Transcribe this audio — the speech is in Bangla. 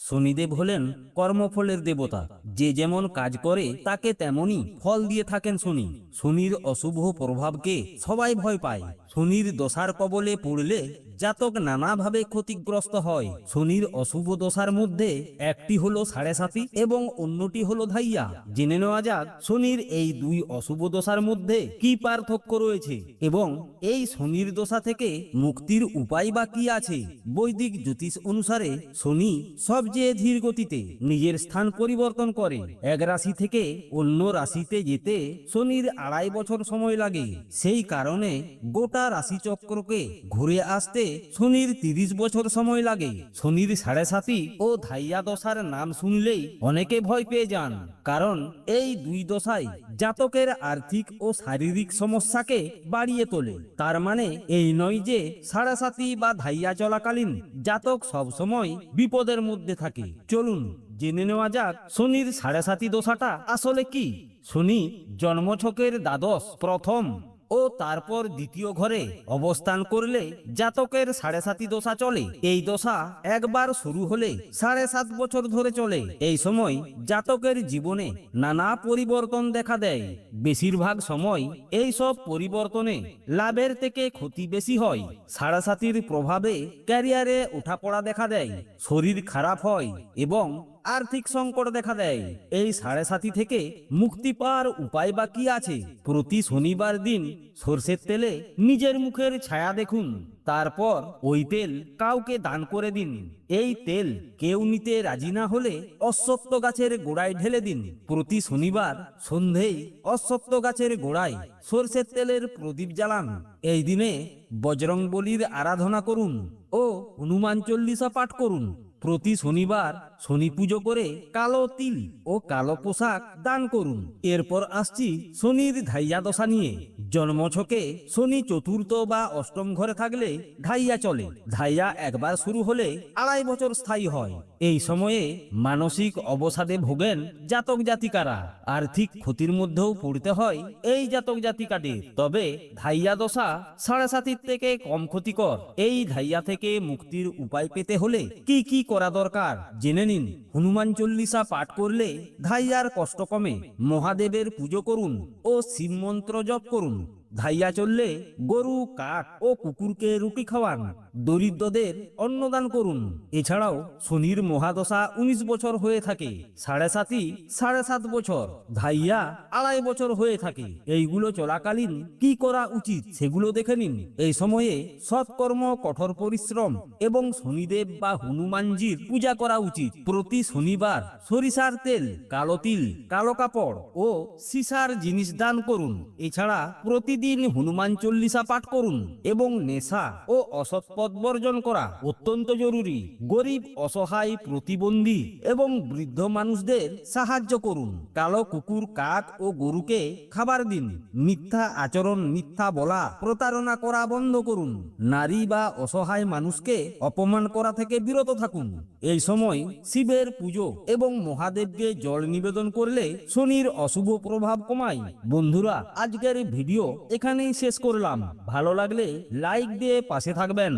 শনিদেব হলেন কর্মফলের দেবতা। যে যেমন কাজ করে তাকে তেমনই ফল দিয়ে থাকেন শনি। শনির অশুভ প্রভাবকে সবাই ভয় পায়। শনির দশার কবলে পড়লে জাতক নানাভাবে ক্ষতিগ্রস্ত হয়। শনির অশুভ দশার মধ্যে একটি হলো সাড়ে সাতি এবং অন্যটি হলো ধাইয়া। জেনে নেওয়া যাক শনির এই দুই অশুভ দশার মধ্যে কি পার্থক্য রয়েছে এবং এই শনির দশা থেকে মুক্তির উপায় বা কি আছে। বৈদিক জ্যোতিষ অনুসারে শনি সবচেয়ে ধীর গতিতে নিজের স্থান পরিবর্তন করে। এক রাশি থেকে অন্য রাশিতে যেতে শনির 2.5 বছর সময় লাগে। সেই কারণে গোটা রাশিচক্রকে ঘুরে আসতে শনির 30 বছর সময় লাগে। শনির সাড়ে সাতি ও ধাইয়া দশার নাম শুনলেই অনেকে ভয় পেয়ে যান, কারণ এই দুই দশাই জাতকের আর্থিক ও শারীরিক সমস্যাকে বাড়িয়ে তোলে। তার মানে এই নয় যে সাড়ে সাতি বা ধাইয়া চলাকালীন জাতক সব সময় বিপদের মধ্যে থাকে। চলুন জেনে নেওয়া যাক শনির সাড়ে সাতি দশাটা আসলে কি। শনি জন্মছকের দ্বাদশ, প্রথম ও তারপর দ্বিতীয় ঘরে অবস্থান করলে জাতকের সাড়ে সাতি দশা চলে। এই দশা একবার শুরু হলে 7.5 বছর ধরে চলে। এই সময় জাতকের জীবনে নানা পরিবর্তন দেখা দেয়। বেশিরভাগ সময় এই সব পরিবর্তনে লাভের থেকে ক্ষতি বেশি হয়। সাড়ে সাতির প্রভাবে ক্যারিয়ারে ওঠাপড়া দেখা দেয়, শরীর খারাপ হয় এবং আর্থিক সংকট দেখা দেয়। এই সাড়ে সাতি থেকে মুক্তি পাওয়ার উপায় বা কি আছে? প্রতি শনিবার দিন সরষের তেলে নিজের মুখের ছায়া দেখুন, তারপর ওই তেল কাউকে দান করে দিন। এই তেল কেউ নিতে রাজি না হলে অশ্বত্থ গাছের গোড়ায় ঢেলে দিন। প্রতি শনিবার সন্ধেয় অশ্বত্থ গাছের গোড়ায় সরষের তেলের প্রদীপ জ্বালান। এই দিনে বজরংবলীর আরাধনা করুন ও হনুমান চল্লিশা পাঠ করুন। প্রতি শনিবার শনি পুজো করে কালো তিল ও কালো পোশাক দান করুন। এরপর আসছি শনির ধাইয়া দশা নিয়ে। জন্মছকে শনি চতুর্থ বা অষ্টম ঘরে থাকলে ধাইয়া চলে। ধাইয়া একবার শুরু হলে 2.5 বছর স্থায়ী হয়। এই সময়ে মানসিক অবসাদে ভোগেন জাতক জাতিকারা। আর্থিক ক্ষতির মধ্যেও পড়তে হয় এই জাতক জাতিকাদের। তবে ধাইয়া দশা সাড়ে সাতির থেকে কম ক্ষতিকর। এই ধাইয়া থেকে মুক্তির উপায় পেতে হলে কি কি করা দরকার জেনে নিন। হনুমান চল্লিশা পাঠ করলে ধাইয়ার কষ্ট কমে। মহাদেবের পুজো করুন ও শিব মন্ত্র জপ করুন। ধাইয়া চললে গরু, কাক ও কুকুরকে রুটি খাওয়ান। দরিদ্রদের অন্নদান করুন। এছাড়াও শনির মহাদশা 19 বছর হয়ে থাকে, সাড়ে সাতি 7.5 বছর, ধাইয়া 2.5 বছর হয়ে থাকে। এইগুলো চলাকালীন কি করা উচিত সেগুলো দেখে নিন। এই সময়ে সৎকর্ম, কঠোর পরিশ্রম এবং শনিদেব বা হনুমানজির পূজা করা উচিত। প্রতি শনিবার সরিষার তেল, কালো তিল, কালো কাপড় ও সীসার জিনিস দান করুন। এছাড়া প্রতিদিন হনুমান চল্লিশা পাঠ করুন এবং নেশা ও অসৎ পথ বর্জন করা অত্যন্ত জরুরি। গরিব, অসহায়, প্রতিবন্ধী এবং বৃদ্ধ মানুষদের সাহায্য করুন। কালো কুকুর, কাক ও গরুকে খাবার দিন। মিথ্যা আচরণ, মিথ্যা বলা, প্রতারণা করা বন্ধ করুন। নারী বা অসহায় মানুষকে অপমান করা থেকে বিরত থাকুন। এই সময় শিবের পুজো এবং মহাদেবকে জল নিবেদন করলে শনির অশুভ প্রভাব কমায়। বন্ধুরা, আজকের ভিডিও এখানেই শেষ করলাম। ভালো লাগলে লাইক দিয়ে পাশে থাকবেন।